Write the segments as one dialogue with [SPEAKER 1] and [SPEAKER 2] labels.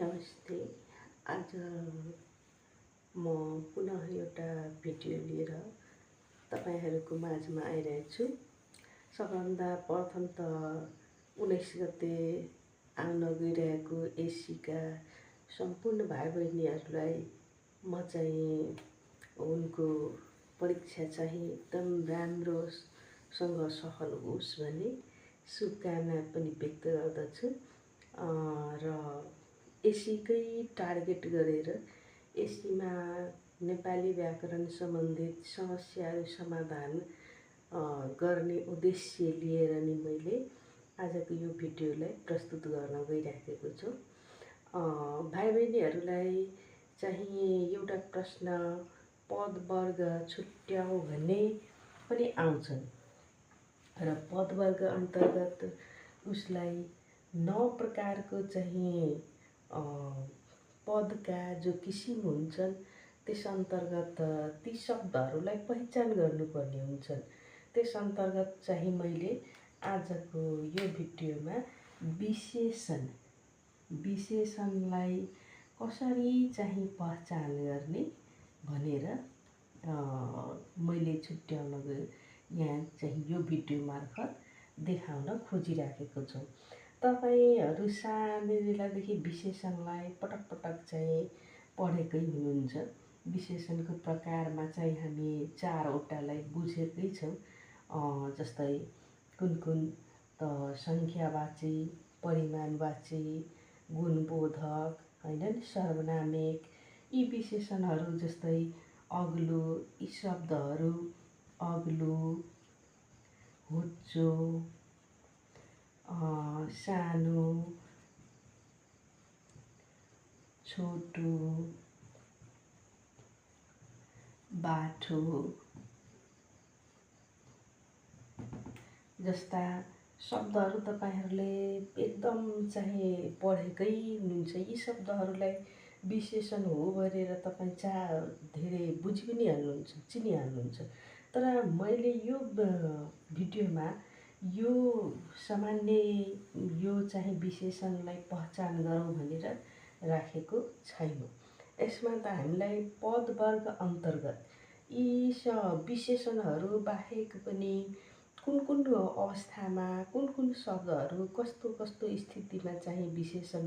[SPEAKER 1] नमस्ते। आज म पुनः एउटा भिडियो लिएर तपाईहरुको माझमा आइरहेको छु। सबभन्दा प्रथम त 19 गते आउन गइरहेको एसीका सम्पूर्ण भाइ बहिनीहरूलाई म चाहिँ उनको परीक्षा चाहिँ एकदम राम्रोसँग सफल होस् भन्ने शुभकामना पनि व्यक्त गर्दछु। र एसीकै टार्गेट गरेर एसीमा नेपाली व्याकरण सम्बन्धित समस्याहरू समाधान गर्ने उद्देश्य लिएर नि मैले आजको यो भिडियोलाई प्रस्तुत गर्न गइराखेको छु। भाइ बहिनीहरूलाई चाहिँ एउटा प्रश्न पद वर्ग छुट्याऊ भन्ने पनि आउँछन् र पद वर्ग अन्तर्गत उसलाई 9 प्रकारको चाहिँ पदका जो किसिम हुन्छन् त्यस अन्तर्गत ती शब्दहरूलाई पहिचान गर्नुपर्ने हुन्छन्। त्यस अन्तर्गत चाहिँ मैले आजको यो भिडियोमा विशेषणलाई कसरी चाहिँ पहचान गर्ने भनेर मैले छुट्याउन यहाँ चाहिँ यो भिडियो मार्फत देखाउन खोजिराखेको छु। तपाईहरु सानै बेलादेखि विशेषणलाई पटक पटक चाहिँ पढेकै हुनुहुन्छ। विशेषणको प्रकारमा चाहिँ हामी 4 वटालाई बुझेकै छौँ। जस्तै कुन त संख्यावाची, परिमाणवाची, गुणबोधक, हैन सर्वनामिक। यी विशेषणहरू जस्तै अग्लो, यी शब्दहरू अग्लो, होच्चो, सानो, छोटो, बाठो जस्ता शब्दहरू तपाईहरुले एकदम चाहिँ पढेकै हुनुहुन्छ। यी शब्दहरूलाई विशेषण हो भनेर तपाईं धेरै बुझि पनि हाल्नुहुन्छ, चिनिहाल्नुहुन्छ। तर मैले यो भिडियोमा यो सामान्य यो चाहिँ विशेषणलाई पहचान गरौँ भनेर राखेको छैन। यसमा त हामीलाई पद वर्ग अन्तर्गत यी विशेषणहरू बाहेक पनि कुन अवस्थामा कुन शब्दहरू कस्तो स्थितिमा चाहिँ विशेषण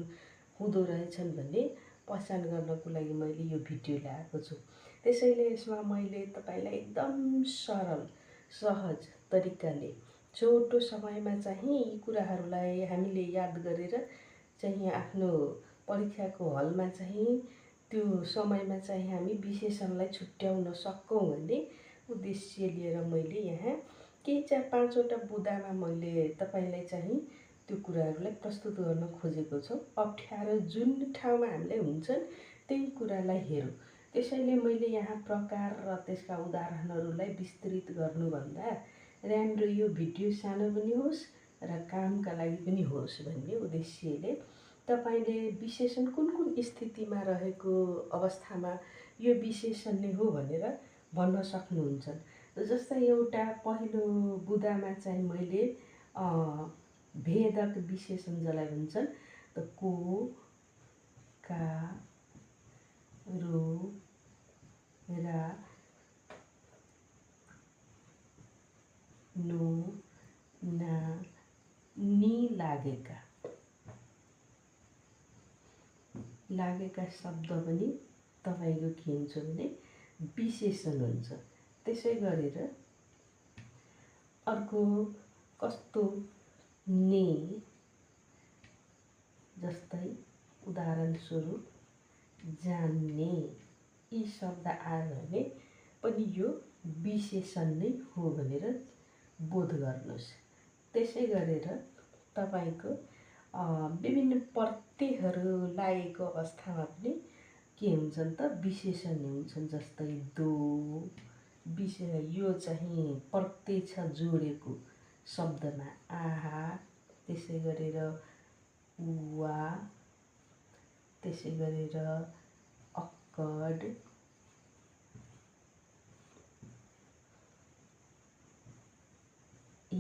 [SPEAKER 1] हुँदो रहेछन् भन्ने पहचान गर्नको लागि मैले यो भिडियो ल्याएको छु। त्यसैले यसमा मैले तपाईलाई एकदम सरल सहज तरिकाले छोटो समयमा चाहिँ यी कुराहरूलाई हामीले याद गरेर चाहिँ आफ्नो परीक्षाको हलमा चाहिँ त्यो समयमा चाहिँ हामी विशेषणलाई छुट्याउन सकौँ भन्ने उद्देश्य लिएर मैले यहाँ केही 4-5 वटा बुँदामा मैले तपाईलाई चाहिँ त्यो कुराहरूलाई प्रस्तुत गर्न खोजेको छु। अप्ठ्यारो जुन ठाउँमा हामीलाई हुन्छन् त्यही कुरालाई हेरौँ। त्यसैले मैले यहाँ प्रकार र त्यसका उदाहरणहरूलाई विस्तृत गर्नुभन्दा राम्रो यो भिडियो सानो पनि होस् र कामका लागि पनि होस् भन्ने उद्देश्यले तपाईले विशेषण कुन स्थितिमा रहेको अवस्थामा यो विशेषण नै हो भनेर भन्न सक्नुहुन्छ। जस्तै एउटा पहिलो बुँदामा चाहिँ मैले भेदक विशेषण जसलाई भन्छन् त को, का, रो, रा, नो, ना, नि लागेका शब्द पनि तपाईको के हुन्छ भने विशेषण हुन्छ। त्यसै गरेर अर्को कस्तो ने जस्तै उदाहरण स्वरूप जान्ने यी शब्द आयो भने पनि यो विशेषण नै हो भनेर बोध गर्नुहोस्। त्यसै गरेर तपाईको विभिन्न प्रत्ययहरू लागेको अवस्थामा पनि के हुन्छन् त विशेषण हुन्छन्। जस्तै दो यो चाहिँ प्रत्यय छ जोडेको शब्दमा आहा, त्यसै गरेर वा, त्यसै गरेर अक्कड, ई,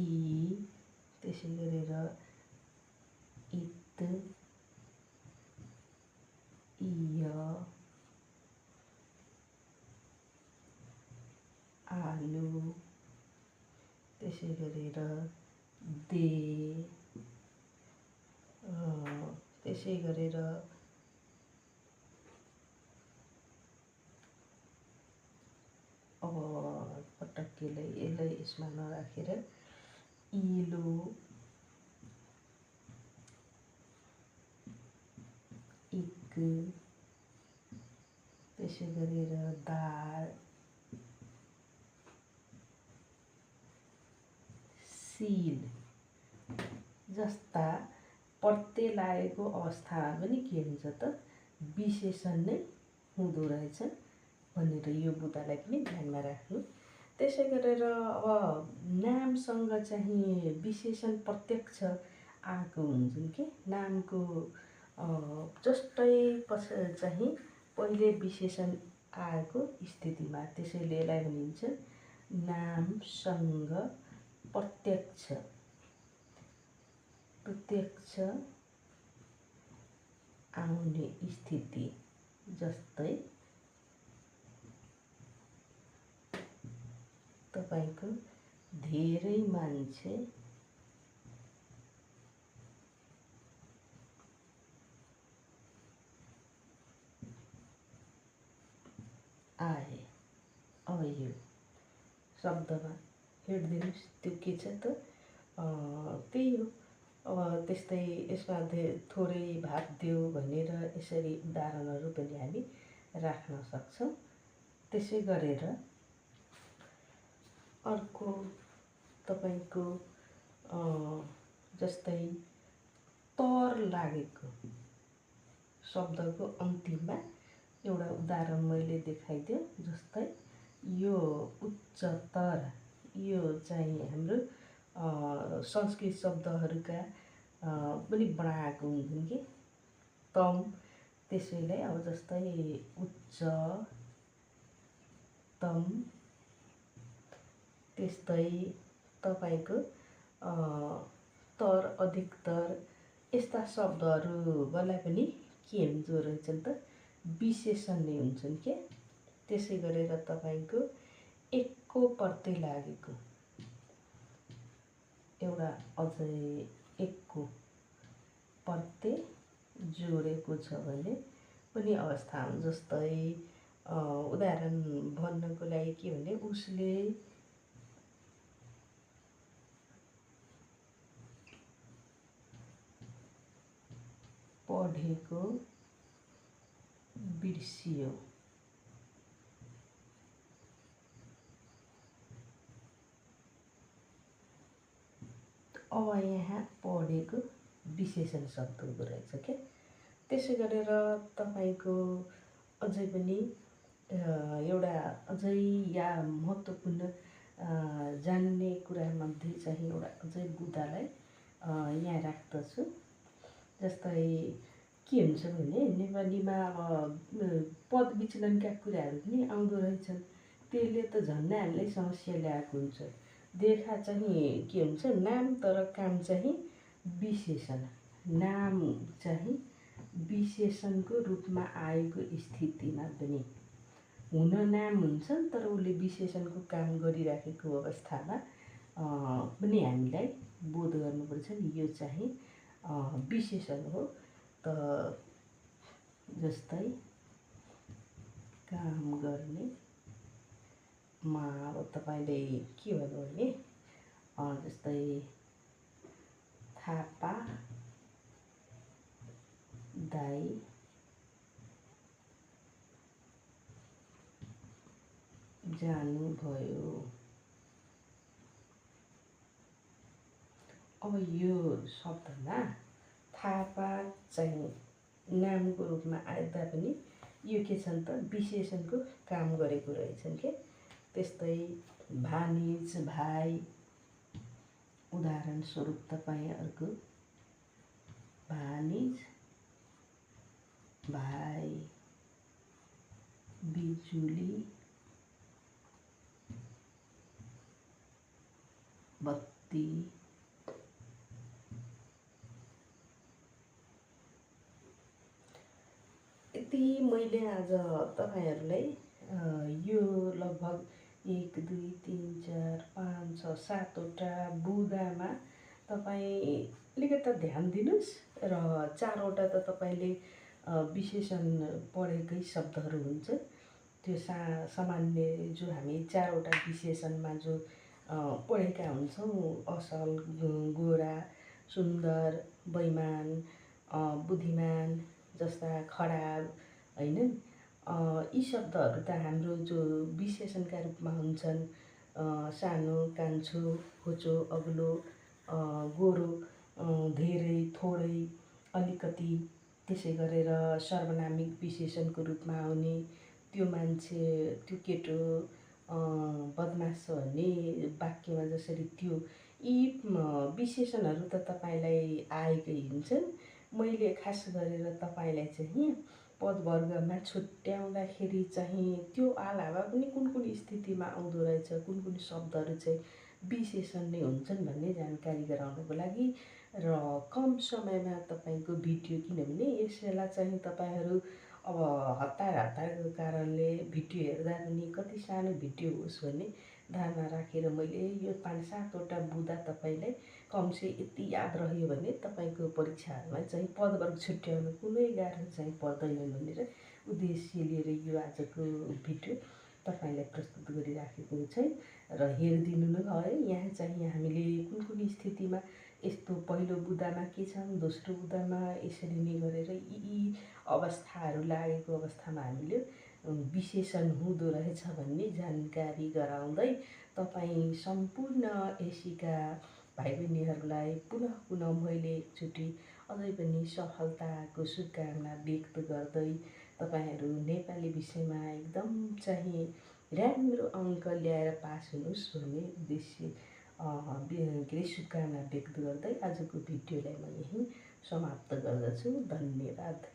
[SPEAKER 1] त्यसै गरेर इत, त्यसै गरेर दे, त्यसै गरेर अब पटक्केलाई यसलाई यसमा नराखेर इलो, इक, त्यसै गरेर दाल, सिल जस्ता प्रत्यय लागेको अवस्थामा पनि के हुन्छ त विशेषण नै हुँदो रहेछ भनेर यो बुदालाई पनि ध्यानमा राख्नु। त्यसै गरेर अब नामसँग चाहिँ विशेषण प्रत्यक्ष आएको हुन्छन् कि नामको जस्तै चाहिँ पहिले विशेषण आएको स्थितिमा, त्यसैले यसलाई भनिन्छ नामसँग प्रत्यक्ष आउने स्थिति। जस्तै तपाईको धेरै मान्छे आए। अब यो शब्दमा हेरिदिनुहोस् त्यो के छ त त्यही हो। अब त्यस्तै यसमा थोरै भात देऊ भनेर यसरी उदाहरणहरू पनि हामी राख्न सक्छौँ। त्यसै गरेर अर्को तपाईको जस्तै तर लागेको शब्दको अन्तिममा एउटा उदाहरण मैले देखाइदिएँ। जस्तै यो उच्चतर, यो चाहिँ हाम्रो संस्कृत शब्दहरूका पनि बनाएको हुन्छन् कि तम, त्यसैलाई अब जस्तै उच्चतम, त्यस्तै तपाईको तर, अधिकतर यस्ता शब्दहरूलाई पनि के हुँदो रहेछन् त विशेषण नै हुन्छन् के। त्यसै गरेर तपाईको एकको प्रत्यय लागेको एउटा अझै एकको प्रत्यय जोडेको छ भने पनि अवस्था हुन्छ। जस्तै उदाहरण भन्नको लागि के भने उसले पढेको बिर्सियो। अब यहाँ पढेको विशेषण शब्द हुँदो रहेछ क्या। त्यसै गरेर तपाईको अझै पनि एउटा अझै या महत्त्वपूर्ण जान्ने कुरामध्ये चाहिँ एउटा अझै बुदालाई यहाँ राख्दछु। जस्तै के हुन्छ भने नेपालीमा अब पद विचलनका कुराहरू पनि आउँदो रहेछन्। त्यसले त झन्डै हामीलाई समस्या ल्याएको हुन्छ। देखा चाहिँ के हुन्छ नाम तर काम चाहिँ विशेषण, नाम चाहिँ विशेषणको रूपमा आएको स्थितिमा पनि हुन नाम हुन्छ तर उसले विशेषणको काम गरिराखेको अवस्थामा पनि हामीलाई बोध गर्नुपर्छ नि यो चाहिँ विशेषण हो त। जस्तै काम गर्ने मा अब तपाईँले के भन्नु भने जस्तै थापा दाई जानुभयो। अब यो शब्दमा थापा चाहिँ नामको रूपमा आउँदा पनि यो के छन् त विशेषणको काम गरेको रहेछन् के। त्यस्तै भानिज भाइ, उदाहरण स्वरूप तपाईँ अर्को भानिज भाइ, बिजुली बत्ती, यति मैले आज तपाईहरुलाई यो लगभग 1 2 3 4 5 6 7वटा बुँदामा तपाईँ अलिकति ध्यान दिनुहोस् र 4वटा त तपाईँले विशेषण पढेकै शब्दहरू हुन्छ। त्यो सामान्य जो हामी 4वटा विशेषणमा जो पढेका हुन्छौँ, असल, गोरा, सुन्दर, बैमान, बुद्धिमान जस्ता, खराब, होइन, यी शब्दहरू त हाम्रो जो विशेषणका रूपमा हुन्छन्। सानो, कान्छो, होचो, अग्लो, गोरो, धेरै, थोरै, अलिकति, त्यसै गरेर सर्वनामिक विशेषणको रूपमा आउने त्यो मान्छे, त्यो केटो बदमास छ भन्ने वाक्यमा जसरी त्यो, यी विशेषणहरू त तपाईँलाई आएकै हुन्छन्। मैले खास गरेर तपाईँलाई चाहिँ पदवर्गमा छुट्याउँदाखेरि चाहिँ त्यो अलावा पनि कुन कुन स्थितिमा आउँदो रहेछ, कुन कुन शब्दहरू चाहिँ विशेषण नै हुन्छन् भन्ने जानकारी गराउनको लागि र कम समयमा तपाईँको भिडियो, किनभने यसलाई चाहिँ तपाईँहरू अब हतारको कारणले भिडियो हेर्दा पनि कति सानो भिडियो होस् भन्ने धारणा राखेर मैले यो 5-7वटा बुँदा तपाईँलाई कमसे यति याद रह्यो भने तपाईँको परीक्षाहरूमा चाहिँ पदवर्ग छुट्याउनु कुनै गाह्रो चाहिँ पर्दैन भनेर उद्देश्य लिएर यो आजको भिडियो तपाईँलाई प्रस्तुत गरिराखेको छ र हेरिदिनु न है। यहाँ चाहिँ हामीले कुन कुन स्थितिमा यस्तो पहिलो बुँदामा के छ, दोस्रो बुँदामा यसरी नै गरेर यी अवस्थाहरू लागेको अवस्थामा हामीले विशेषण हुँदो रहेछ भन्ने जानकारी गराउँदै तपाईँ सम्पूर्ण एसीका भाइ बहिनीहरूलाई पुनः मैले एकचोटि अझै पनि सफलताको शुभकामना व्यक्त गर्दै तपाईँहरू नेपाली विषयमा एकदम चाहिँ राम्रो अङ्क ल्याएर पास हुनुहोस् भन्ने उद्देश्य के अरे शुभकामना व्यक्त गर्दै आजको भिडियोलाई म यहीँ समाप्त गर्दछु। धन्यवाद।